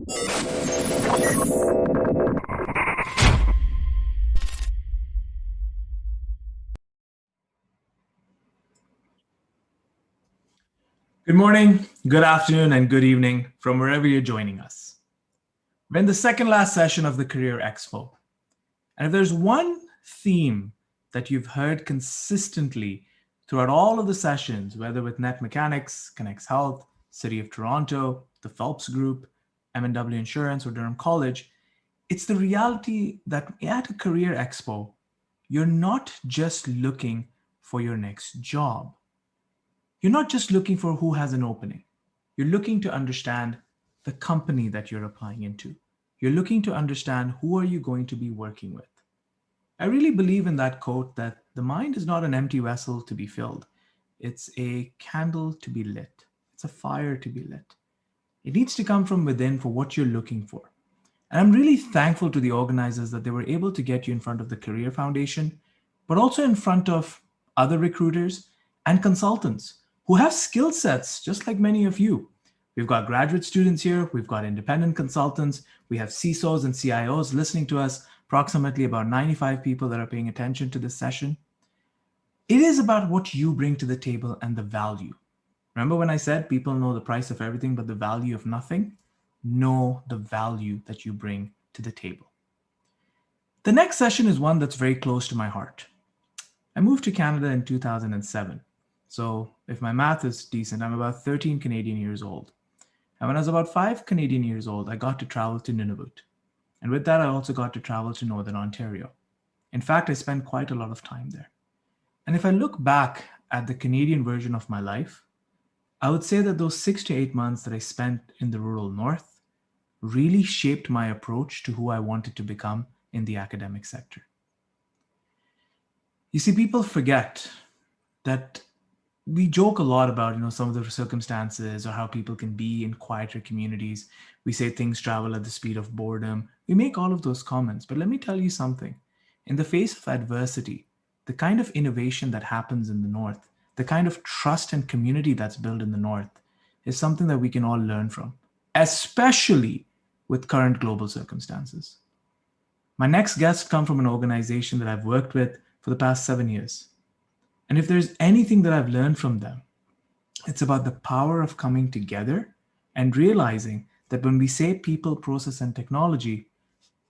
Good morning, good afternoon, and good evening from wherever you're joining us. We're in the second last session of the Careerxpo. And if there's one theme that you've heard consistently throughout all of the sessions, whether with Net Mechanics, Connects Health, City of Toronto, the Phelps Group, M&W Insurance, or Durham College, it's the reality that at a Careerxpo, you're not just looking for your next job. You're not just looking for who has an opening. You're looking to understand the company that you're applying into. You're looking to understand who are you going to be working with. I really believe in that quote that the mind is not an empty vessel to be filled. It's a candle to be lit. It's a fire to be lit. It needs to come from within for what you're looking for. And I'm really thankful to the organizers that they were able to get you in front of the Career Foundation, but also in front of other recruiters and consultants who have skill sets just like many of you. We've got graduate students here, we've got independent consultants, we have CISOs and CIOs listening to us, approximately about 95 people that are paying attention to this session. It is about what you bring to the table and the value. Remember when I said people know the price of everything but the value of nothing? Know the value that you bring to the table. The next session is one that's very close to my heart. I moved to Canada in 2007. So if my math is decent, I'm about 13 Canadian years old. And when I was about 5 Canadian years old, I got to travel to Nunavut. And with that, I also got to travel to Northern Ontario. In fact, I spent quite a lot of time there. And if I look back at the Canadian version of my life, I would say that those 6 to 8 months that I spent in the rural north really shaped my approach to who I wanted to become in the academic sector. You see, people forget that we joke a lot about, some of the circumstances or how people can be in quieter communities. We say things travel at the speed of boredom. We make all of those comments, but let me tell you something. In the face of adversity, the kind of innovation that happens in the North, the kind of trust and community that's built in the North is something that we can all learn from, especially with current global circumstances. My next guests come from an organization that I've worked with for the past 7 years. And if there's anything that I've learned from them, it's about the power of coming together and realizing that when we say people, process, and technology,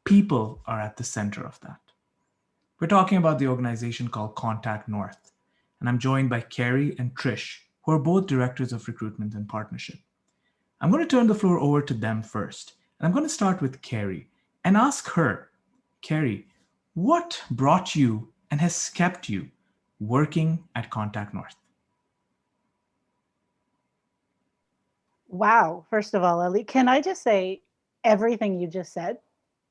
people are at the center of that. We're talking about the organization called Contact North, and I'm joined by Carrie and Trish, who are both directors of recruitment and partnership. I'm going to turn the floor over to them first, and I'm going to start with Carrie and ask her, Carrie, what brought you and has kept you working at Contact North? Wow. First of all, Ali, can I just say everything you just said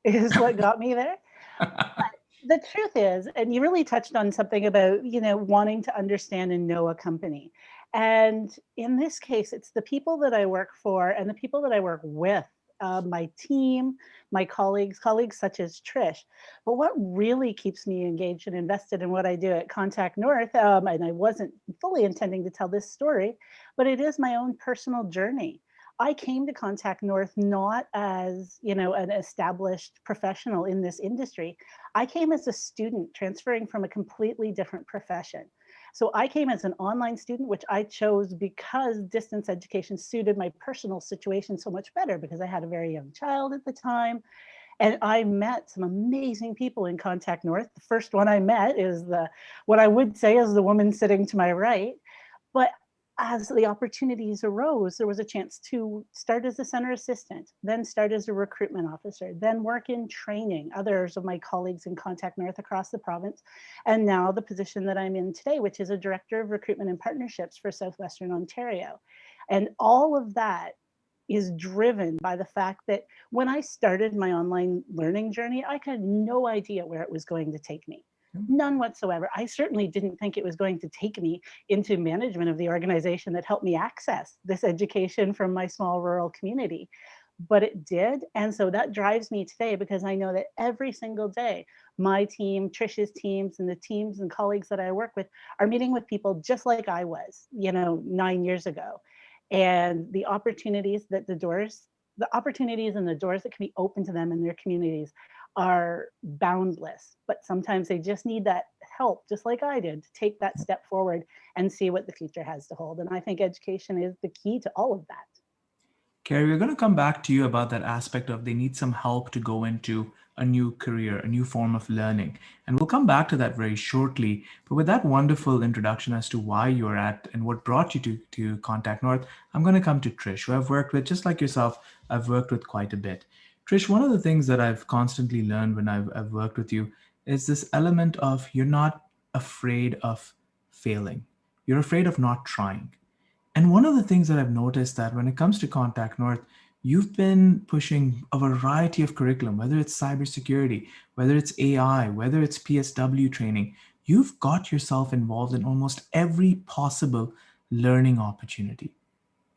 is what got me there? But the truth is, and you really touched on something about, wanting to understand and know a company. And in this case, it's the people that I work for and the people that I work with, my team, my colleagues such as Trish. But what really keeps me engaged and invested in what I do at Contact North, and I wasn't fully intending to tell this story, but it is my own personal journey. I came to Contact North not as, an established professional in this industry. I came as a student transferring from a completely different profession. So I came as an online student, which I chose because distance education suited my personal situation so much better because I had a very young child at the time. And I met some amazing people in Contact North. The first one I met is what I would say is the woman sitting to my right. But as the opportunities arose, there was a chance to start as a center assistant, then start as a recruitment officer, then work in training others of my colleagues in Contact North across the province, and now the position that I'm in today, which is a director of recruitment and partnerships for Southwestern Ontario. And all of that is driven by the fact that when I started my online learning journey, I had no idea where it was going to take me. None whatsoever. I certainly didn't think it was going to take me into management of the organization that helped me access this education from my small rural community. But it did. And so that drives me today because I know that every single day, my team, Trish's teams, and the teams and colleagues that I work with are meeting with people just like I was, 9 years ago. And the opportunities that the doors the opportunities and the doors that can be open to them in their communities are boundless, but sometimes they just need that help, just like I did, to take that step forward and see what the future has to hold. And I think education is the key to all of that. Carrie, we're going to come back to you about that aspect of they need some help to go into a new career, a new form of learning. And we'll come back to that very shortly. But with that wonderful introduction as to why you're at and what brought you to Contact North, I'm going to come to Trish, who I've worked with, just like yourself, I've worked with quite a bit. Trish, one of the things that I've constantly learned when I've worked with you is this element of you're not afraid of failing. You're afraid of not trying. And one of the things that I've noticed that when it comes to Contact North, you've been pushing a variety of curriculum, whether it's cybersecurity, whether it's AI, whether it's PSW training. You've got yourself involved in almost every possible learning opportunity.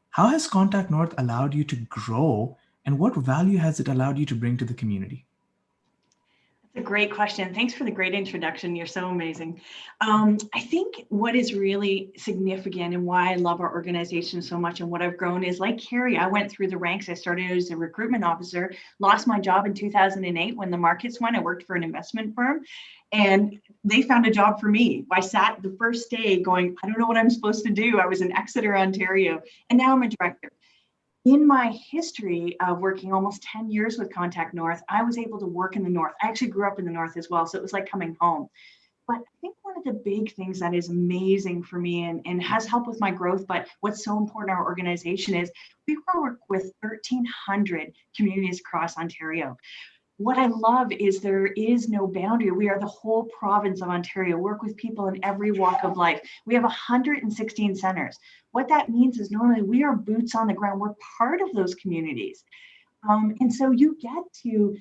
How has Contact North allowed you to grow, and what value has it allowed you to bring to the community? That's a great question. Thanks for the great introduction. You're so amazing. I think what is really significant and why I love our organization so much and what I've grown is like Carrie, I went through the ranks. I started as a recruitment officer, lost my job in 2008 when the markets went. I worked for an investment firm and they found a job for me. I sat the first day going, I don't know what I'm supposed to do. I was in Exeter, Ontario, and now I'm a director. In my history of working almost 10 years with Contact North, I was able to work in the North. I actually grew up in the North as well, so it was like coming home. But I think one of the big things that is amazing for me and has helped with my growth, but what's so important in our organization is we work with 1,300 communities across Ontario. What I love is there is no boundary. We are the whole province of Ontario, work with people in every walk of life. We have 116 centers. What that means is normally we are boots on the ground. We're part of those communities. And so you get to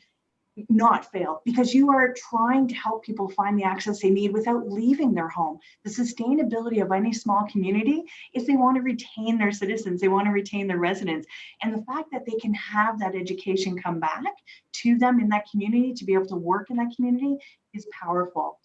not fail because you are trying to help people find the access they need without leaving their home. The sustainability of any small community is they want to retain their citizens, they want to retain their residents. And the fact that they can have that education come back to them in that community to be able to work in that community is powerful.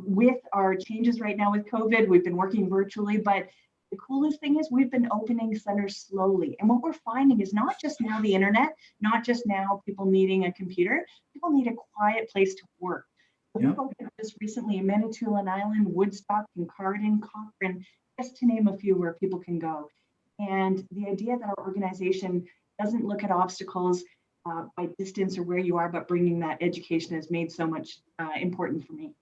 With our changes right now with COVID, we've been working virtually, but the coolest thing is we've been opening centers slowly. And what we're finding is not just now the internet, not just now people needing a computer, people need a quiet place to work. So we've opened just recently in Manitoulin Island, Woodstock, Kincardine, Cochrane, just to name a few where people can go. And the idea that our organization doesn't look at obstacles by distance or where you are, but bringing that education has made so much important for me.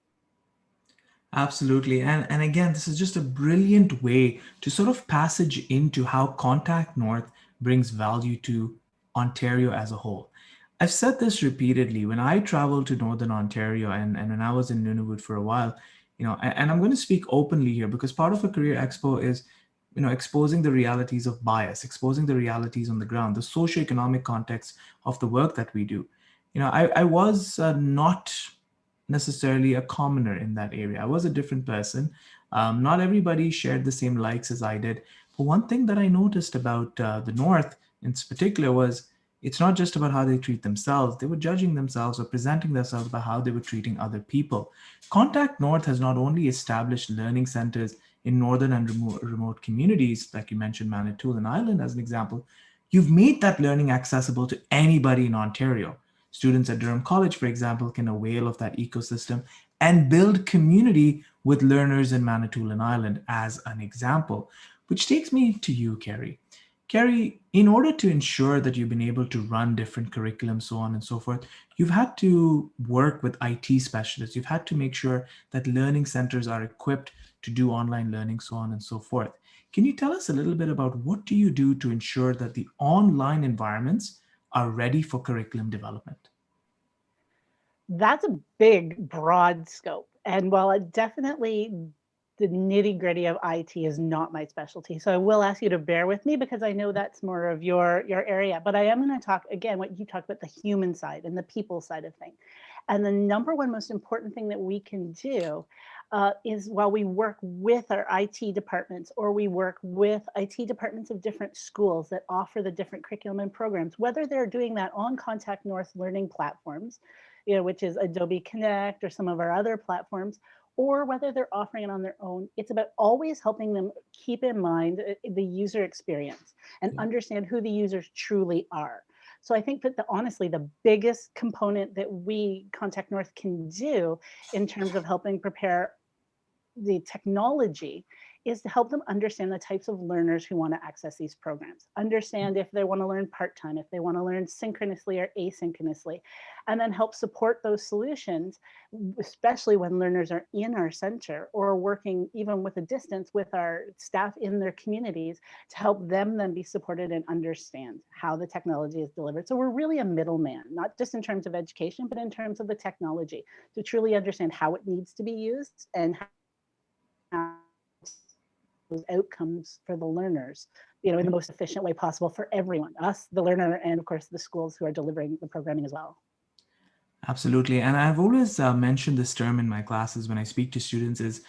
Absolutely. And again, this is just a brilliant way to sort of passage into how Contact North brings value to Ontario as a whole. I've said this repeatedly when I traveled to Northern Ontario and when I was in Nunavut for a while, and I'm going to speak openly here because part of a Careerxpo is, exposing the realities of bias, exposing the realities on the ground, the socioeconomic context of the work that we do. I was not necessarily a commoner in that area. I was a different person. Not everybody shared the same likes as I did. But one thing that I noticed about the North in particular was it's not just about how they treat themselves. They were judging themselves or presenting themselves by how they were treating other people. Contact North has not only established learning centers in northern and remote communities, like you mentioned, Manitoulin Island as an example, you've made that learning accessible to anybody in Ontario. Students at Durham College, for example, can avail of that ecosystem and build community with learners in Manitoulin Island as an example, which takes me to you, Carrie. Carrie, in order to ensure that you've been able to run different curriculums, so on and so forth, you've had to work with IT specialists. You've had to make sure that learning centers are equipped to do online learning, so on and so forth. Can you tell us a little bit about what do you do to ensure that the online environments are ready for curriculum development? That's a big, broad scope. And while it definitely the nitty gritty of IT is not my specialty, so I will ask you to bear with me because I know that's more of your area. But I am going to talk again what you talked about, the human side and the people side of things. And the number one most important thing that we can do is while we work with our IT departments or we work with IT departments of different schools that offer the different curriculum and programs, whether they're doing that on Contact North learning platforms, which is Adobe Connect or some of our other platforms, or whether they're offering it on their own, it's about always helping them keep in mind the user experience and understand who the users truly are. So I think that honestly, the biggest component that we, Contact North, can do in terms of helping prepare the technology is to help them understand the types of learners who want to access these programs, understand if they want to learn part-time, if they want to learn synchronously or asynchronously, and then help support those solutions, especially when learners are in our center or working even with a distance with our staff in their communities to help them then be supported and understand how the technology is delivered. So we're really a middleman, not just in terms of education, but in terms of the technology, to truly understand how it needs to be used and how those outcomes for the learners, in the most efficient way possible for everyone, us, the learner, and of course the schools who are delivering the programming as well. Absolutely. And I've always mentioned this term in my classes when I speak to students is,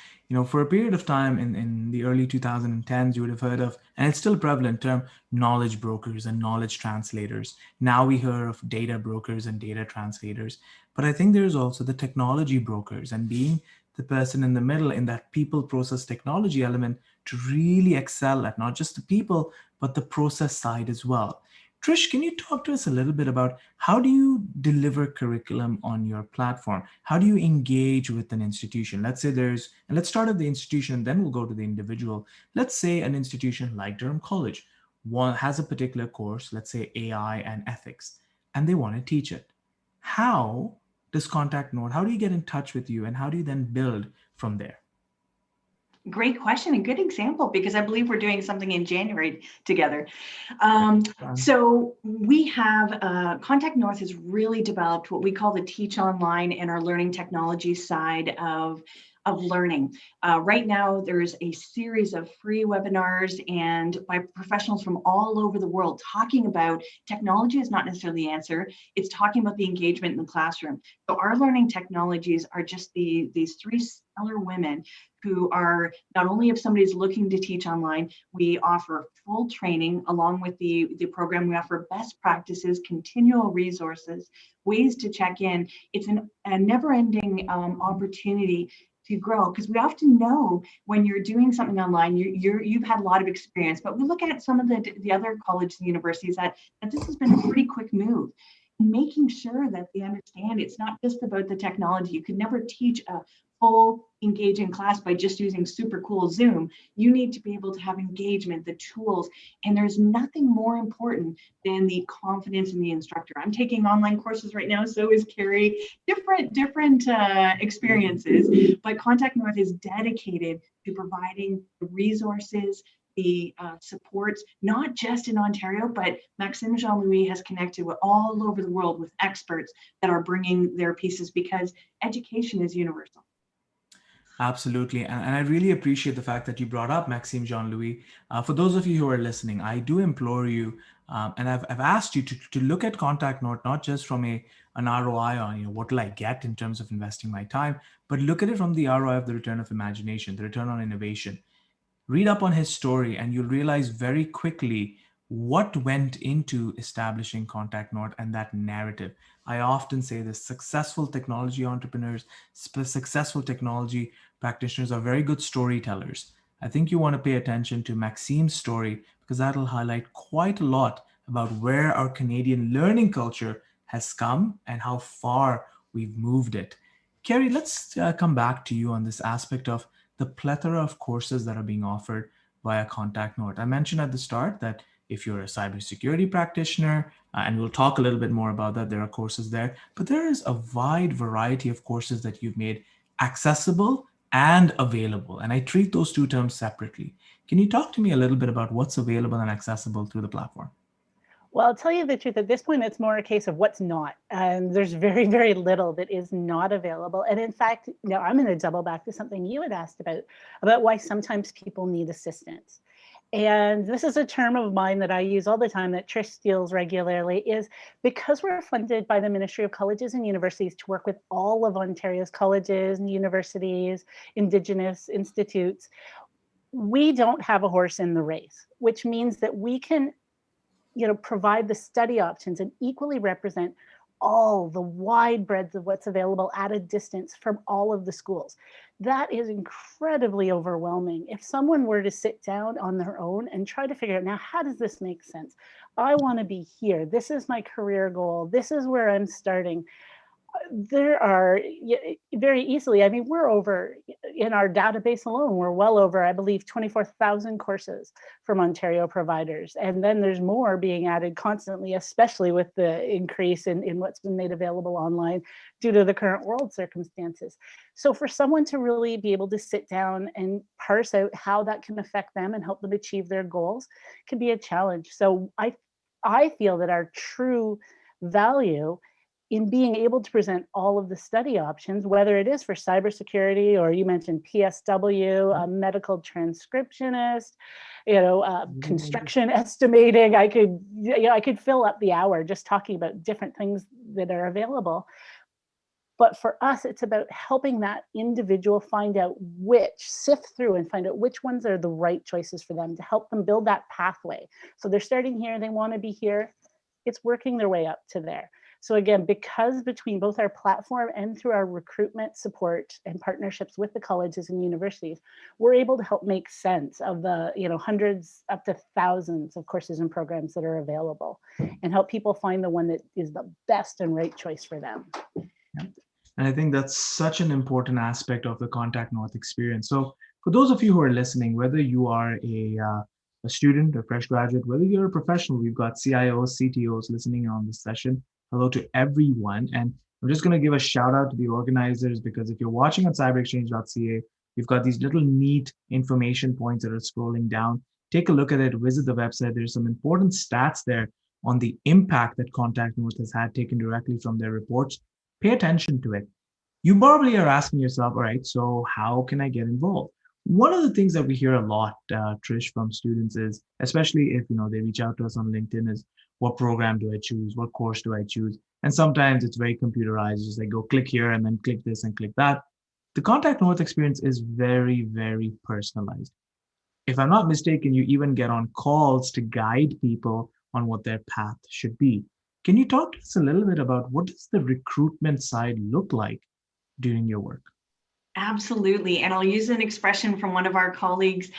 for a period of time in the early 2010s, you would have heard of, and it's still a prevalent term, knowledge brokers and knowledge translators. Now we hear of data brokers and data translators. But I think there's also the technology brokers, and being the person in the middle in that people process technology element to really excel at not just the people, but the process side as well. Trish, can you talk to us a little bit about how do you deliver curriculum on your platform? How do you engage with an institution? Let's say and let's start at the institution, then we'll go to the individual. Let's say an institution like Durham College has a particular course, let's say AI and ethics, and they want to teach it. How does Contact North, how do you get in touch with you, and how do you then build from there? Great question and good example, because I believe we're doing something in January together. So we have, Contact North has really developed what we call the Teach Online and our learning technology side of learning. Right now, there's a series of free webinars and by professionals from all over the world talking about technology is not necessarily the answer. It's talking about the engagement in the classroom. So our learning technologies are just these three stellar women who are not only if somebody's looking to teach online, we offer full training along with the program. We offer best practices, continual resources, ways to check in. It's a never-ending opportunity to grow, because we often know when you're doing something online, you've had a lot of experience, but we look at some of the other colleges and universities that this has been a pretty quick move. Making sure that they understand it's not just about the technology. You could never teach a full engaging class by just using super cool Zoom. You need to be able to have engagement, the tools, and there's nothing more important than the confidence in the instructor. I'm taking online courses right now, so is Carrie, different experiences, but Contact North is dedicated to providing the resources, the supports, not just in Ontario, but Maxime Jean-Louis has connected with all over the world with experts that are bringing their pieces, because education is universal. Absolutely. And I really appreciate the fact that you brought up Maxime Jean-Louis. For those of you who are listening, I do implore you, and I've asked you to look at Contact North, not just from an ROI on, what will I get in terms of investing my time, but look at it from the ROI of the return of imagination, the return on innovation. Read up on his story and you'll realize very quickly what went into establishing Contact North and that narrative. I often say this: successful technology entrepreneurs, successful technology practitioners are very good storytellers. I think you want to pay attention to Maxime's story, because that'll highlight quite a lot about where our Canadian learning culture has come and how far we've moved it. Carrie, let's come back to you on this aspect of the plethora of courses that are being offered via Contact North. I mentioned at the start that if you're a cybersecurity practitioner, and we'll talk a little bit more about that, there are courses there, but there is a wide variety of courses that you've made accessible and available. And I treat those two terms separately. Can you talk to me a little bit about what's available and accessible through the platform? Well, I'll tell you the truth, at this point, it's more a case of what's not. And there's very, very little that is not available. And in fact, I'm going to double back to something you had asked about why sometimes people need assistance. And this is a term of mine that I use all the time that Trish steals regularly, is because we're funded by the Ministry of Colleges and Universities to work with all of Ontario's colleges and universities, Indigenous institutes, we don't have a horse in the race, which means that we can provide the study options and equally represent all the wide breadth of what's available at a distance from all of the schools. That is incredibly overwhelming. If someone were to sit down on their own and try to figure out, now, how does this make sense? I want to be here. This is my career goal. This is where I'm starting. There are very easily, I mean, we're over in our database alone, we're well over, I believe, 24,000 courses from Ontario providers. And then there's more being added constantly, especially with the increase in what's been made available online due to the current world circumstances. So for someone to really be able to sit down and parse out how that can affect them and help them achieve their goals can be a challenge. So I feel that our true value in being able to present all of the study options, whether it is for cybersecurity or you mentioned PSW, a medical transcriptionist, construction estimating. I could fill up the hour just talking about different things that are available. But for us, it's about helping that individual sift through and find out which ones are the right choices for them to help them build that pathway. So they're starting here, they want to be here. It's working their way up to there. So again, because between both our platform and through our recruitment support and partnerships with the colleges and universities, we're able to help make sense of the hundreds up to thousands of courses and programs that are available and help people find the one that is the best and right choice for them. Yeah. And I think that's such an important aspect of the Contact North experience. So for those of you who are listening, whether you are a student, a fresh graduate, whether you're a professional, we've got CIOs, CTOs listening on this session. Hello to everyone. And I'm just going to give a shout out to the organizers, because if you're watching on cyberexchange.ca, we've got these little neat information points that are scrolling down. Take a look at it, visit the website. There's some important stats there on the impact that Contact North has had, taken directly from their reports. Pay attention to it. You probably are asking yourself, all right, so how can I get involved? One of the things that we hear a lot, Trish, from students is, especially if they reach out to us on LinkedIn, is what program do I choose? What course do I choose? And sometimes it's very computerized. Just like go click here and then click this and click that. The Contact North experience is very, very personalized. If I'm not mistaken, you even get on calls to guide people on what their path should be. Can you talk to us a little bit about what does the recruitment side look like during your work? Absolutely. And I'll use an expression from one of our colleagues.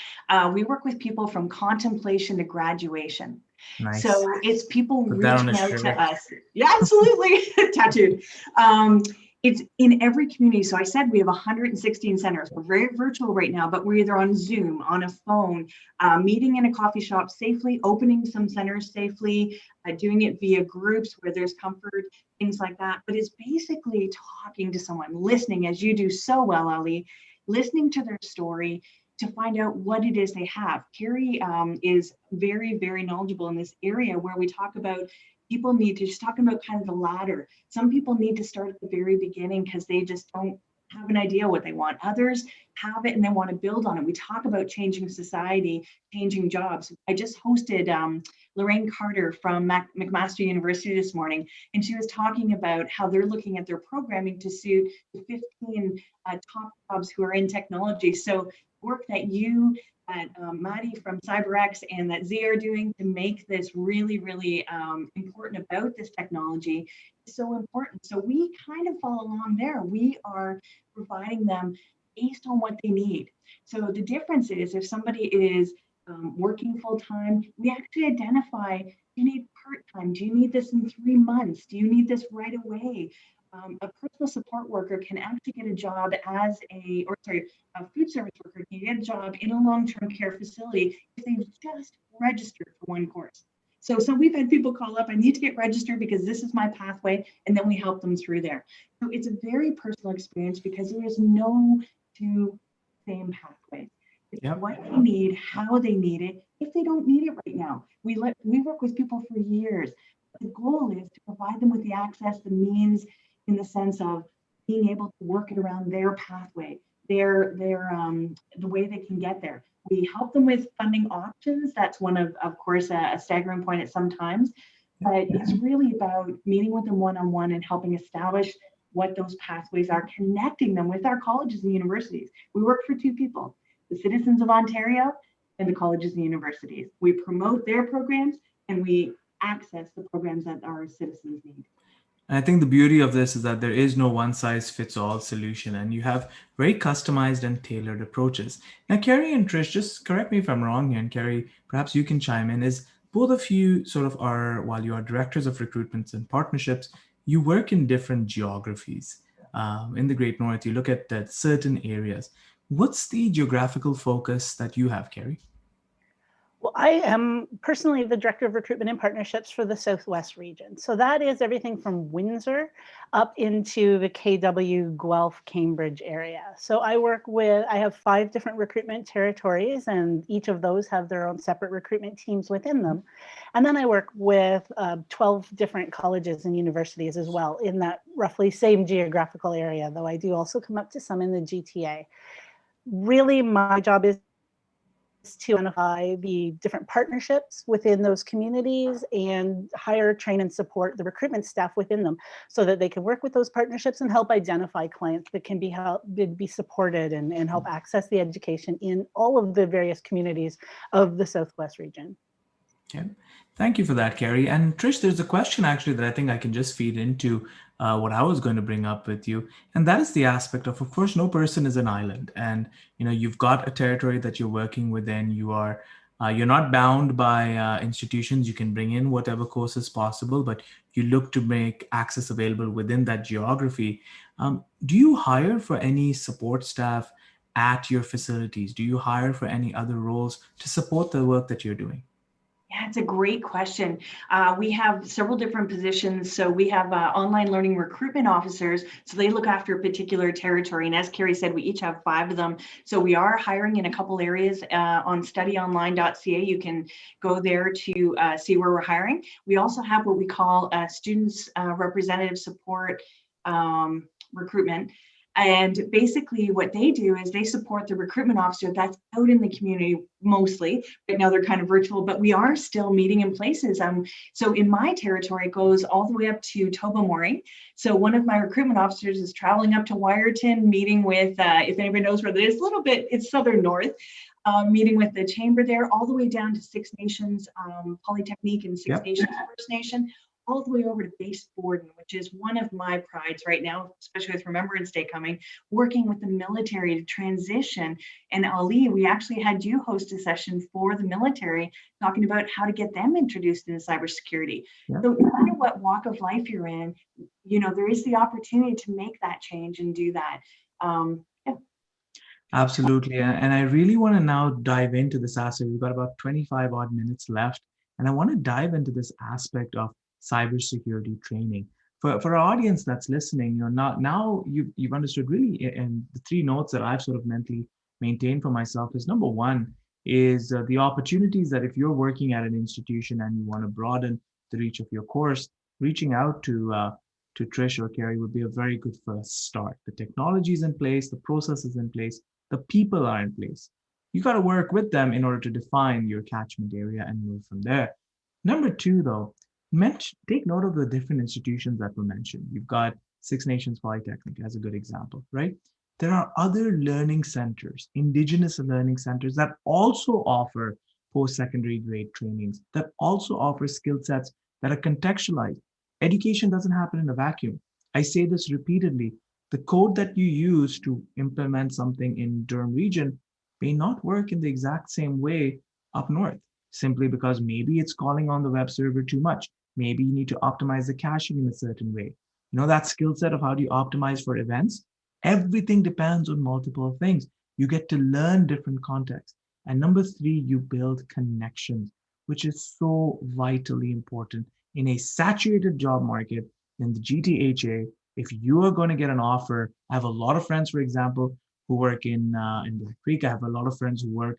We work with people from contemplation to graduation. Nice. So it's people Put that on reaching a out shirt. to us. Yeah, absolutely. Tattooed. It's in every community. So I said we have 116 centers. We're very virtual right now, but we're either on Zoom, on a phone, meeting in a coffee shop safely, opening some centers safely, doing it via groups where there's comfort, things like that. But it's basically talking to someone, listening, as you do so well, Ali, listening to their story to find out what it is they have. Carrie is very, very knowledgeable in this area where we talk about people need to, just talking about kind of the ladder. Some people need to start at the very beginning because they just don't have an idea what they want. Others have it and they want to build on it. We talk about changing society, changing jobs. I just hosted Lorraine Carter from McMaster University this morning, and she was talking about how they're looking at their programming to suit the 15 top jobs who are in technology. So work that you and Maddie from CyberX and that Z are doing to make this really, really important about this technology is so important. So we kind of fall along there. We are providing them based on what they need. So the difference is if somebody is working full-time, we actually identify, do you need part-time? Do you need this in 3 months? Do you need this right away? A personal support worker can actually get a job as a food service worker can get a job in a long-term care facility if they've just registered for one course. So we've had people call up, I need to get registered because this is my pathway, and then we help them through there. So it's a very personal experience because there is no two same pathways. It's what they need, how they need it, if they don't need it right now. We work with people for years. The goal is to provide them with the access, the means, in the sense of being able to work it around their pathway, the way they can get there. We help them with funding options. That's one of course, a staggering point at some times, but it's really about meeting with them one-on-one and helping establish what those pathways are, connecting them with our colleges and universities. We work for two people, the citizens of Ontario and the colleges and universities. We promote their programs and we access the programs that our citizens need. And I think the beauty of this is that there is no one size fits all solution, and you have very customized and tailored approaches. Now, Carrie and Trish, just correct me if I'm wrong here, and Carrie, perhaps you can chime in, is both of you sort of are, while you are directors of recruitments and partnerships, you work in different geographies. In the Great North, you look at certain areas. What's the geographical focus that you have, Carrie? Well, I am personally the Director of Recruitment and Partnerships for the Southwest region. So that is everything from Windsor up into the KW, Guelph, Cambridge area. So I have 5 different recruitment territories, and each of those have their own separate recruitment teams within them. And then I work with 12 different colleges and universities as well in that roughly same geographical area, though I do also come up to some in the GTA. Really, my job is to identify the different partnerships within those communities and hire, train, and support the recruitment staff within them so that they can work with those partnerships and help identify clients that can be supported and help access the education in all of the various communities of the Southwest region. Okay. Thank you for that, Carrie. And Trish, there's a question actually that I think I can just feed into what I was going to bring up with you. And that is the aspect of course, no person is an island. And, you've got a territory that you're working within. You're not bound by institutions. You can bring in whatever courses possible, but you look to make access available within that geography. Do you hire for any support staff at your facilities? Do you hire for any other roles to support the work that you're doing? Yeah, it's a great question. We have several different positions. So we have online learning recruitment officers. So they look after a particular territory. And as Carrie said, we each have 5 of them. So we are hiring in a couple areas on studyonline.ca. You can go there to see where we're hiring. We also have what we call students representative support recruitment. And basically what they do is they support the recruitment officer that's out in the community mostly. Right now they're kind of virtual, but we are still meeting in places. So in my territory, it goes all the way up to Tobermory. So one of my recruitment officers is traveling up to Wyerton, meeting with, if anybody knows where that is, a little bit, it's southern north. Meeting with the chamber there, all the way down to Six Nations Polytechnique and Six Nations First Nation, all the way over to Base Borden, which is one of my prides right now, especially with Remembrance Day coming, working with the military to transition. And Ali, we actually had you host a session for the military, talking about how to get them introduced into cybersecurity. So no matter what walk of life you're in, there is the opportunity to make that change and do that. Absolutely. And I really want to now dive into this aspect. We've got about 25 odd minutes left. And I want to dive into this aspect of cybersecurity training. For our audience that's listening, now you've understood really, and the 3 notes that I've sort of mentally maintained for myself is, number 1 is the opportunities that if you're working at an institution and you want to broaden the reach of your course, reaching out to Trish or Carrie would be a very good first start. The technology is in place, the process is in place, the people are in place. You got to work with them in order to define your catchment area and move from there. Number 2, though, take note of the different institutions that were mentioned. You've got Six Nations Polytechnic as a good example, right? There are other learning centers, Indigenous learning centers that also offer post-secondary grade trainings, that also offer skill sets that are contextualized. Education doesn't happen in a vacuum. I say this repeatedly. The code that you use to implement something in Durham region may not work in the exact same way up north, simply because maybe it's calling on the web server too much. Maybe you need to optimize the caching in a certain way. That skill set of how do you optimize for events? Everything depends on multiple things. You get to learn different contexts. And number 3, you build connections, which is so vitally important in a saturated job market in the GTHA. If you are going to get an offer, I have a lot of friends, for example, who work in Black Creek. I have a lot of friends who work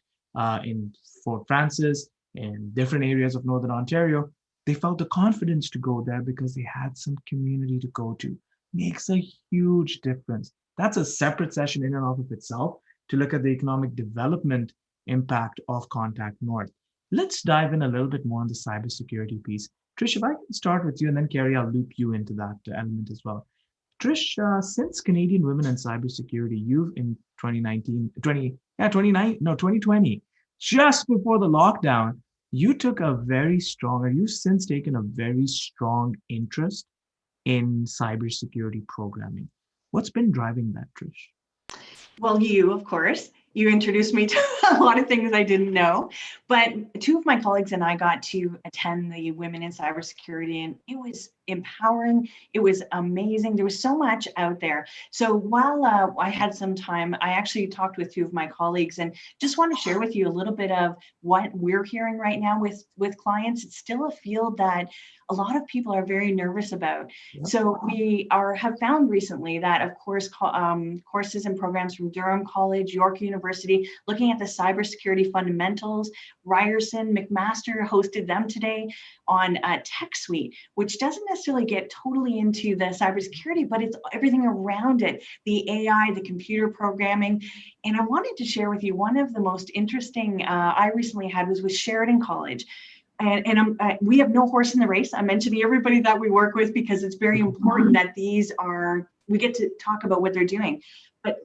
in Fort Francis, in different areas of Northern Ontario. They felt the confidence to go there because they had some community to go to. Makes a huge difference. That's a separate session in and of itself to look at the economic development impact of Contact North. Let's dive in a little bit more on the cybersecurity piece. Trish, if I can start with you, and then Carrie, I'll loop you into that element as well. Trish, since Canadian Women in Cybersecurity, you've in 2020, just before the lockdown, you took a very strong, or you've since taken a very strong interest in cybersecurity programming. What's been driving that, Trish? Well, you, of course. You introduced me to a lot of things I didn't know. But two of my colleagues and I got to attend the Women in Cybersecurity, and it was empowering. It was amazing. There was so much out there. So while I had some time, I actually talked with two of my colleagues and just want to share with you a little bit of what we're hearing right now with clients. It's still a field that a lot of people are very nervous about. Yep. So we have found recently that, of course, courses and programs from Durham College, York University, looking at the cybersecurity fundamentals. Ryerson, McMaster hosted them today on Tech Suite, which doesn't necessarily get totally into the cybersecurity, but it's everything around it, the AI, the computer programming. And I wanted to share with you one of the most interesting I recently had was with Sheridan College. And we have no horse in the race. I'm mentioning everybody that we work with because it's very important that we get to talk about what they're doing. But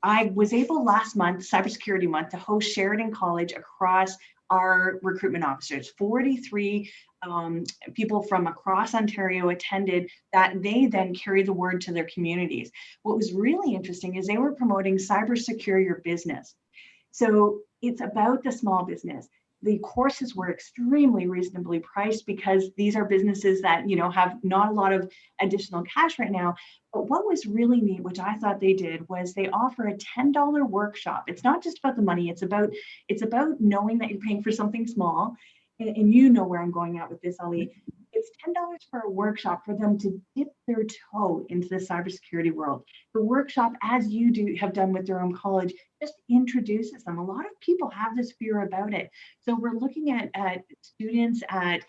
I was able last month, Cybersecurity Month, to host Sheridan College across our recruitment officers. 43 people from across Ontario attended that. They then carry the word to their communities. What was really interesting is they were promoting cybersecure your business. So it's about the small business. The courses were extremely reasonably priced because these are businesses that, have not a lot of additional cash right now. But what was really neat, which I thought they did, was they offer a $10 workshop. It's not just about the money. It's about knowing that you're paying for something small. And you know where I'm going at with this, Ali. It's $10 for a workshop for them to dip their toe into the cybersecurity world. The workshop, as you have done with Durham College, just introduces them. A lot of people have this fear about it. So we're looking at students, at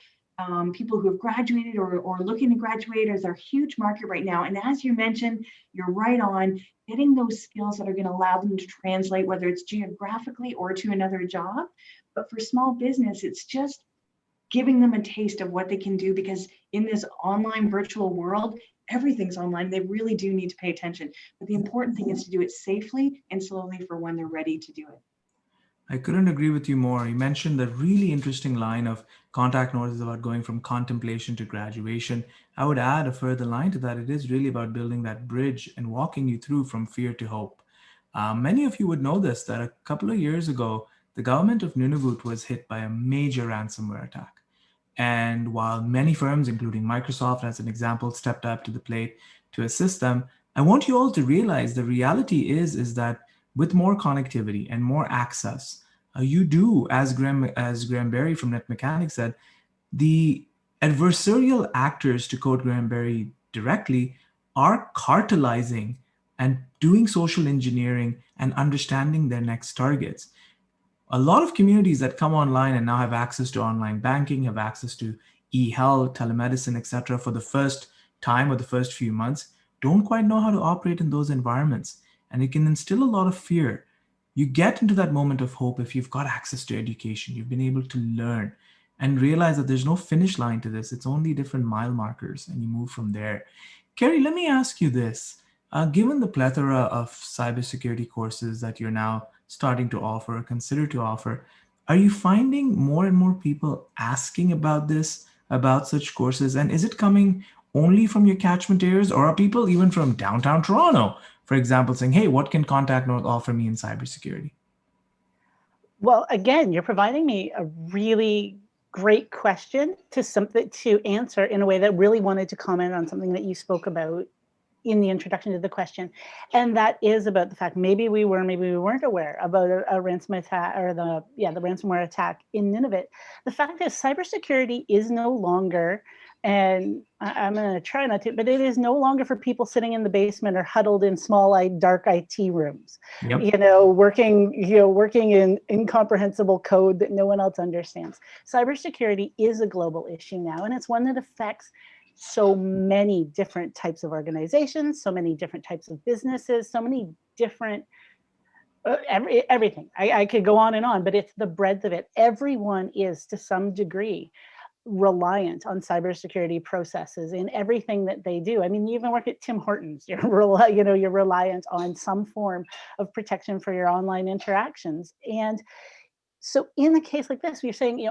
people who have graduated or looking to graduate. There's a huge market right now. And as you mentioned, you're right on, getting those skills that are going to allow them to translate, whether it's geographically or to another job. But for small business, it's just giving them a taste of what they can do, because in this online virtual world, everything's online. They really do need to pay attention. But the important thing is to do it safely and slowly for when they're ready to do it. I couldn't agree with you more. You mentioned the really interesting line of contact notes about going from contemplation to graduation. I would add a further line to that. It is really about building that bridge and walking you through from fear to hope. Many of you would know this, that a couple of years ago, the government of Nunavut was hit by a major ransomware attack. And while many firms, including Microsoft as an example, stepped up to the plate to assist them, I want you all to realize the reality is that with more connectivity and more access, you do, as Graham Berry from Net Mechanics said, the adversarial actors, to quote Graham Berry directly, are cartelizing and doing social engineering and understanding their next targets. A lot of communities that come online and now have access to online banking, have access to e-health, telemedicine, etc., for the first time or the first few months, don't quite know how to operate in those environments. And it can instill a lot of fear. You get into that moment of hope if you've got access to education, you've been able to learn and realize that there's no finish line to this. It's only different mile markers, and you move from there. Carrie, let me ask you this. Given the plethora of cybersecurity courses that you're now starting to offer or consider to offer, are you finding more and more people asking about this, about such courses? And is it coming only from your catchment areas, or are people even from downtown Toronto, for example, saying, hey, what can Contact North offer me in cybersecurity? Well, again, you're providing me a really great question to answer in a way that really wanted to comment on something that you spoke about in the introduction to the question. And that is about the fact maybe we weren't aware about a ransom attack, or the ransomware attack in Nunavut. The fact is, cybersecurity is no longer, and I'm going to try not to, but it is no longer for people sitting in the basement or huddled in small-eyed dark IT rooms, Yep. working in incomprehensible code that no one else understands. Cybersecurity is a global issue now, and it's one that affects so many different types of organizations, so many different types of businesses, so many different, everything. I could go on and on, but it's the breadth of it. Everyone is, to some degree, reliant on cybersecurity processes in everything that they do. I mean, you even work at Tim Hortons, you're reliant on some form of protection for your online interactions. And So in a case like this, you're saying,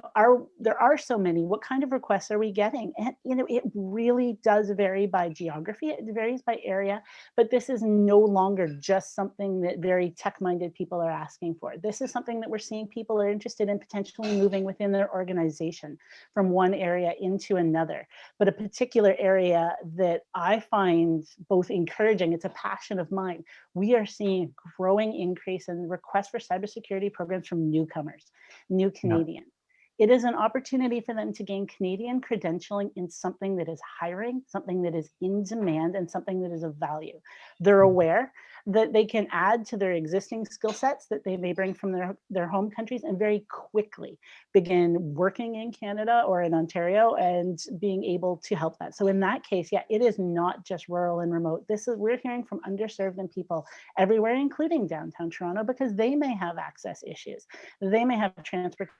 there are so many, what kind of requests are we getting? And, it really does vary by geography. It varies by area, but this is no longer just something that very tech-minded people are asking for. This is something that we're seeing people are interested in potentially moving within their organization from one area into another. But a particular area that I find both encouraging, it's a passion of mine. We are seeing a growing increase in requests for cybersecurity programs from newcomers, new Canadians. It is an opportunity for them to gain Canadian credentialing in something that is hiring, something that is in demand, and something that is of value. They're aware that they can add to their existing skill sets that they may bring from their home countries and very quickly begin working in Canada or in Ontario and being able to help that. So in that case, it is not just rural and remote. We're hearing from underserved and people everywhere, including downtown Toronto, because they may have access issues. They may have transportation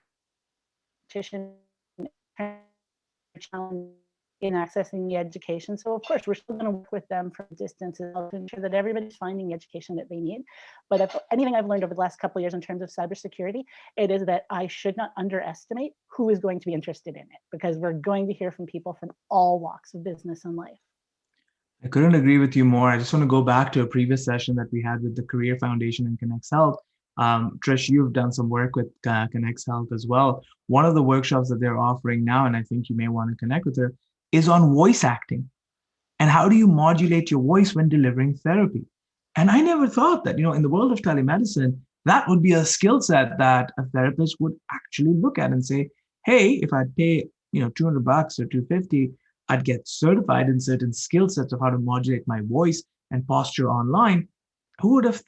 challenge in accessing the education. So of course, we're still going to work with them from a distance to ensure that everybody's finding the education that they need. But if anything I've learned over the last couple of years in terms of cybersecurity, it is that I should not underestimate who is going to be interested in it, because we're going to hear from people from all walks of business and life. I couldn't agree with you more. I just want to go back to a previous session that we had with the Career Foundation and Connects Health. Trish, you've done some work with Connects Health as well. One of the workshops that they're offering now, and I think you may want to connect with her, is on voice acting. And how do you modulate your voice when delivering therapy? And I never thought that, in the world of telemedicine, that would be a skill set that a therapist would actually look at and say, hey, if I pay, $200 or $250, I'd get certified in certain skill sets of how to modulate my voice and posture online. Who would have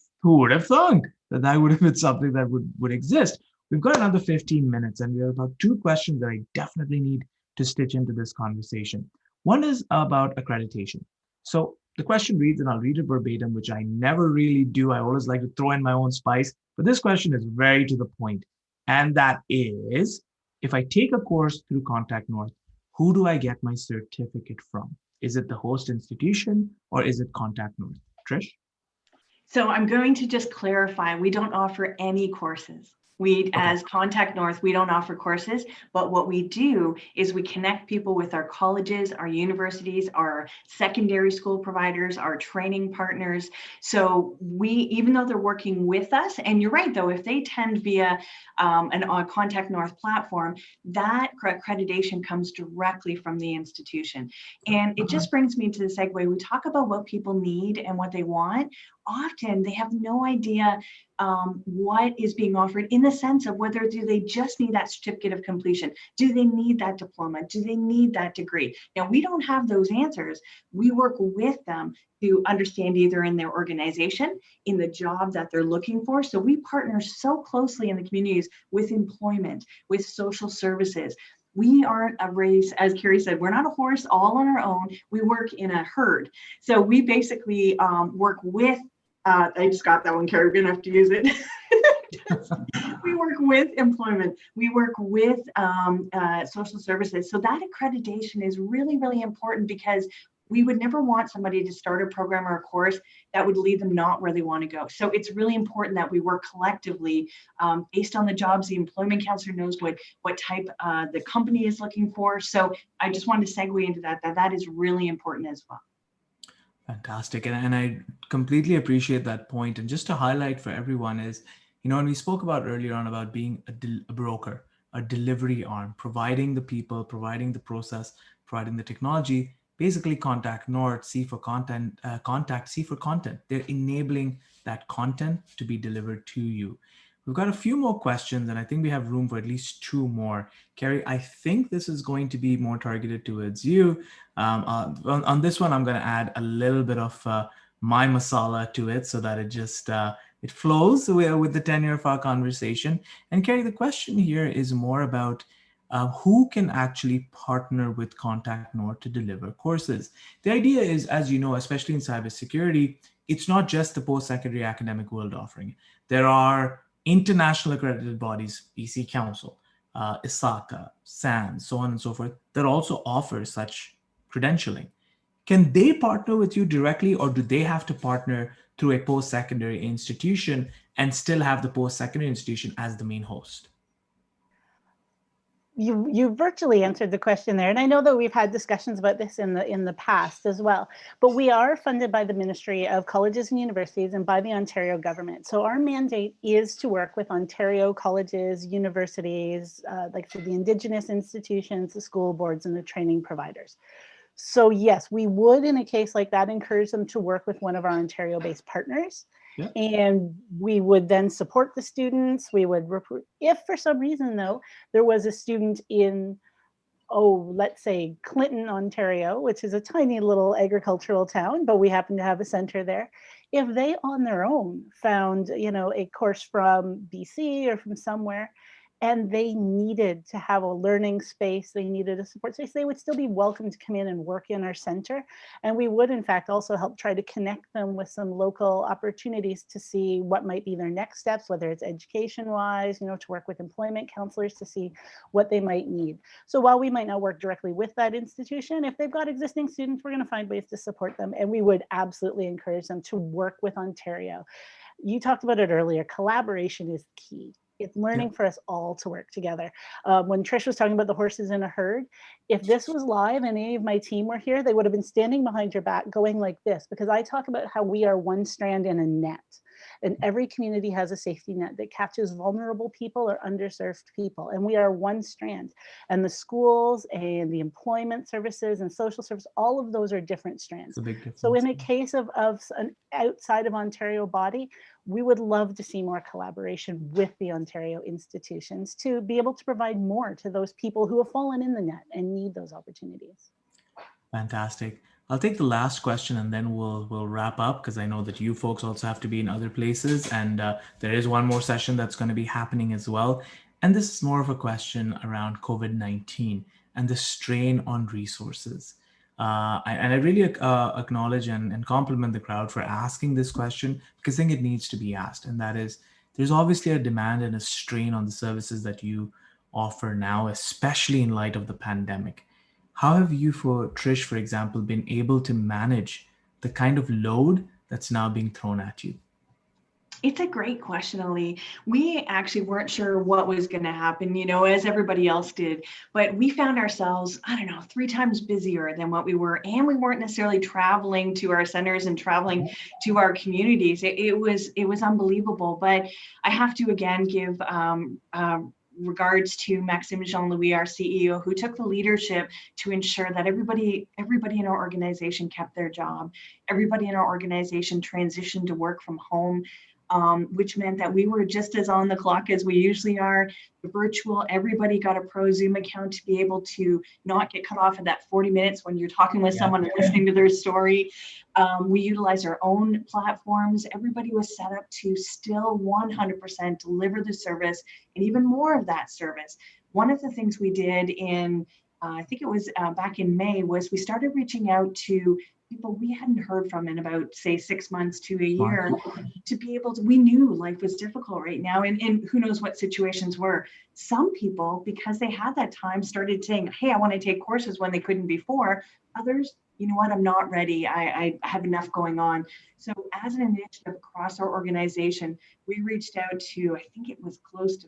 thought that would have been something that would exist? We've got another 15 minutes, and we have about 2 questions that I definitely need to stitch into this conversation. One is about accreditation. So the question reads, and I'll read it verbatim, which I never really do. I always like to throw in my own spice, but this question is very to the point. And that is, if I take a course through Contact North, who do I get my certificate from? Is it the host institution or is it Contact North? Trish? So I'm going to just clarify, we don't offer any courses. As Contact North, we don't offer courses, but what we do is we connect people with our colleges, our universities, our secondary school providers, our training partners. So even though they're working with us, and you're right though, if they attend via a Contact North platform, that accreditation comes directly from the institution. And it just brings me to the segue. We talk about what people need and what they want. Often they have no idea what is being offered, in the sense of whether do they just need that certificate of completion? Do they need that diploma? Do they need that degree? Now, we don't have those answers. We work with them to understand either in their organization, in the job that they're looking for. So we partner so closely in the communities with employment, with social services. We aren't a race, as Carrie said, we're not a horse all on our own. We work in a herd. So we basically work with, I just got that one, Carrie, we're gonna have to use it. We work with employment. We work with social services. So that accreditation is really, really important, because we would never want somebody to start a program or a course that would lead them not where they want to go. So it's really important that we work collectively based on the jobs. The employment counselor knows what type the company is looking for. So I just wanted to segue into that is really important as well. Fantastic. And I completely appreciate that point. And just to highlight for everyone is, when we spoke about earlier on about being a broker, a delivery arm, providing the people, providing the process, providing the technology, basically Contact North, C for content, Contact, C for content. They're enabling that content to be delivered to you. We've got a few more questions, and I think we have room for at least 2 more. Carrie, I think this is going to be more targeted towards you. On this one, I'm going to add a little bit of my masala to it so that it just it flows with the tenure of our conversation. And Carrie, the question here is more about who can actually partner with Contact North to deliver courses. The idea is, as you know, especially in cybersecurity, it's not just the post-secondary academic world offering. There are international accredited bodies, PC Council, ISACA, SANS, so on and so forth, that also offer such credentialing. Can they partner with you directly, or do they have to partner through a post-secondary institution and still have the post-secondary institution as the main host? You virtually answered the question there, and I know that we've had discussions about this in the past as well. But we are funded by the Ministry of Colleges and Universities and by the Ontario government. So our mandate is to work with Ontario colleges, universities, like for the Indigenous institutions, the school boards, and the training providers. So yes, we would, in a case like that, encourage them to work with one of our Ontario-based partners. Yeah. And we would then support the students. We would recruit. If for some reason, though, there was a student in, let's say Clinton, Ontario, which is a tiny little agricultural town, but we happen to have a center there. If they on their own found, a course from BC or from somewhere, and they needed to have a learning space, they needed a support space, they would still be welcome to come in and work in our center. And we would, in fact, also help try to connect them with some local opportunities to see what might be their next steps, whether it's education-wise, to work with employment counselors to see what they might need. So while we might not work directly with that institution, if they've got existing students, we're going to find ways to support them. And we would absolutely encourage them to work with Ontario. You talked about it earlier. Collaboration is key. It's learning for us all to work together. When Trish was talking about the horses in a herd, if this was live and any of my team were here, they would have been standing behind your back going like this, because I talk about how we are one strand in a net. And every community has a safety net that catches vulnerable people or underserved people. And we are one strand. And the schools and the employment services and social service, all of those are different strands. So in a case of an outside of Ontario body, we would love to see more collaboration with the Ontario institutions to be able to provide more to those people who have fallen in the net and need those opportunities. Fantastic. I'll take the last question and then we'll wrap up, because I know that you folks also have to be in other places, and there is one more session that's going to be happening as well. And this is more of a question around COVID-19 and the strain on resources. And I really acknowledge and compliment the crowd for asking this question, because I think it needs to be asked. And that is, there's obviously a demand and a strain on the services that you offer now, especially in light of the pandemic. How have you, for Trish, for example, been able to manage the kind of load that's now being thrown at you? It's a great question, Ali. We actually weren't sure what was going to happen, as everybody else did. But we found ourselves, 3 times busier than what we were. And we weren't necessarily traveling to our centers and traveling to our communities. It was unbelievable. But I have to, again, give regards to Maxime Jean-Louis, our CEO, who took the leadership to ensure that everybody in our organization kept their job. Everybody in our organization transitioned to work from home. Which meant that we were just as on the clock as we usually are. Virtual, everybody got a pro Zoom account to be able to not get cut off at that 40 minutes when you're talking with someone and listening to their story. We utilized our own platforms. Everybody was set up to still 100% deliver the service and even more of that service. One of the things we did in, I think it was back in May, was we started reaching out to people we hadn't heard from in about, say, 6 months to a year, to be able to, we knew life was difficult right now, and who knows what situations were. Some people, because they had that time, started saying, hey, I want to take courses when they couldn't before. Others, you know what, I'm not ready. I have enough going on. So as an initiative across our organization, we reached out to, I think it was close to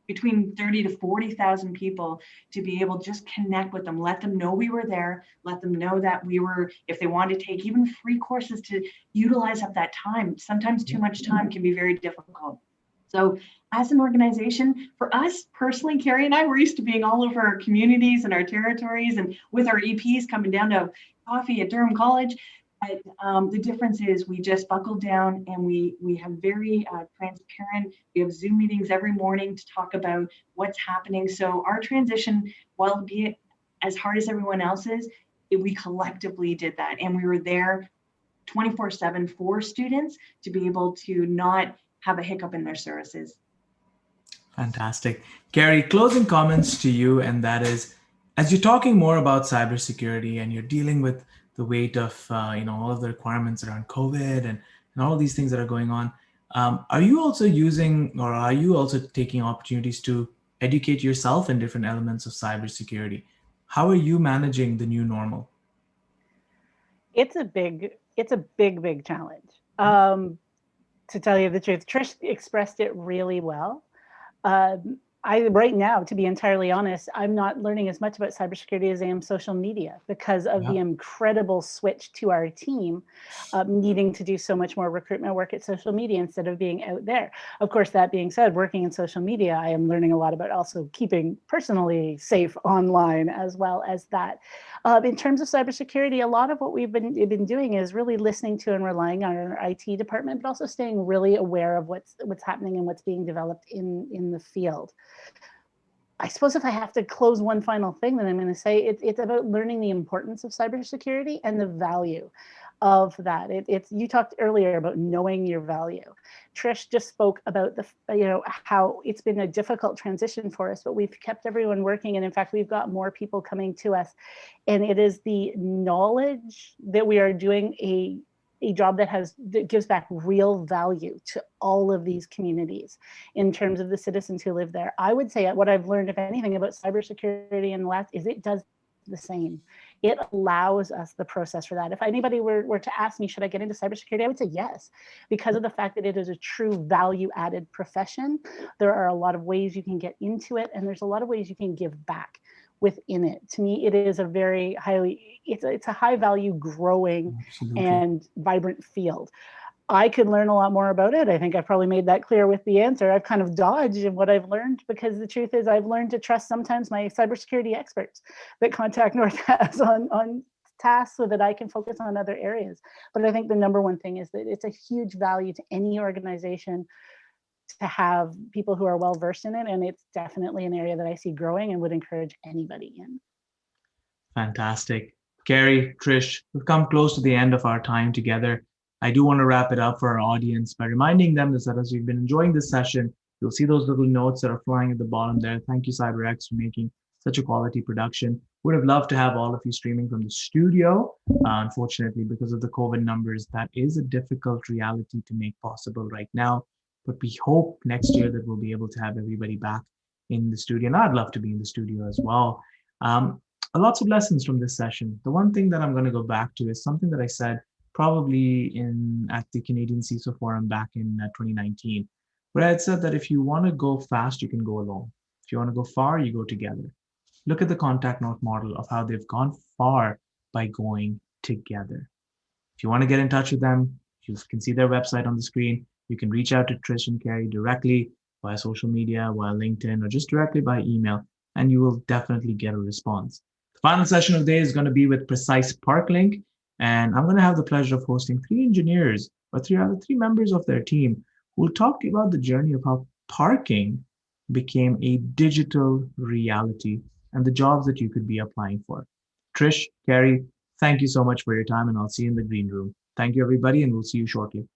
between 30 to 40,000 people to be able to just connect with them, let them know we were there, let them know that we were, if they wanted to take even free courses, to utilize up that time. Sometimes too much time can be very difficult. So as an organization, for us personally, Carrie and I, we're used to being all over our communities and our territories and with our EPs coming down to coffee at Durham College. But the difference is we just buckled down and we have very transparent, we have Zoom meetings every morning to talk about what's happening. So our transition, while be it as hard as everyone else's, we collectively did that. And we were there 24/7 for students to be able to not have a hiccup in their services. Fantastic. Carrie, closing comments to you, and that is, as you're talking more about cybersecurity and you're dealing with the weight of all of the requirements around COVID and all of these things that are going on, are you also using, or are you also taking opportunities to educate yourself in different elements of cybersecurity? How are you managing the new normal? It's a big challenge. To tell you the truth, Trish expressed it really well. right now, to be entirely honest, I'm not learning as much about cybersecurity as I am social media because of the incredible switch to our team needing to do so much more recruitment work at social media instead of being out there. Of course, that being said, working in social media, I am learning a lot about also keeping personally safe online as well as that. In terms of cybersecurity, a lot of what we've been doing is really listening to and relying on our IT department, but also staying really aware of what's happening and what's being developed in the field. I suppose if I have to close one final thing, then I'm going to say it's about learning the importance of cybersecurity and the value of that. You talked earlier about knowing your value. Trish just spoke about how it's been a difficult transition for us, but we've kept everyone working. And in fact, we've got more people coming to us. And it is the knowledge that we are doing a job that gives back real value to all of these communities in terms of the citizens who live there. I would say what I've learned, if anything, about cybersecurity in the last is it does the same. It allows us the process for that. If anybody were to ask me, should I get into cybersecurity? I would say yes, because of the fact that it is a true value-added profession. There are a lot of ways you can get into it, and there's a lot of ways you can give back within it. To me, it is a very it's a high value, growing and vibrant field. I could learn a lot more about it. I think I've probably made that clear with the answer. I've kind of dodged in what I've learned, because the truth is I've learned to trust sometimes my cybersecurity experts that Contact North has on tasks so that I can focus on other areas. But I think the number one thing is that it's a huge value to any organization to have people who are well versed in it. And it's definitely an area that I see growing and would encourage anybody in. Fantastic. Carrie, Trish, we've come close to the end of our time together. I do want to wrap it up for our audience by reminding them that as you've been enjoying this session, you'll see those little notes that are flying at the bottom there. Thank you, CyberX, for making such a quality production. Would have loved to have all of you streaming from the studio. Unfortunately, because of the COVID numbers, that is a difficult reality to make possible right now. But we hope next year that we'll be able to have everybody back in the studio. And I'd love to be in the studio as well. Lots of lessons from this session. The one thing that I'm going to go back to is something that I said probably at the Canadian CISO Forum back in 2019, where I had said that if you want to go fast, you can go alone. If you want to go far, you go together. Look at the Contact North model of how they've gone far by going together. If you want to get in touch with them, you can see their website on the screen. You can reach out to Trish and Carrie directly via social media, via LinkedIn, or just directly by email, and you will definitely get a response. The final session of the day is going to be with Precise Park Link, and I'm going to have the pleasure of hosting three members of their team who will talk about the journey of how parking became a digital reality and the jobs that you could be applying for. Trish, Carrie, thank you so much for your time, and I'll see you in the green room. Thank you, everybody, and we'll see you shortly.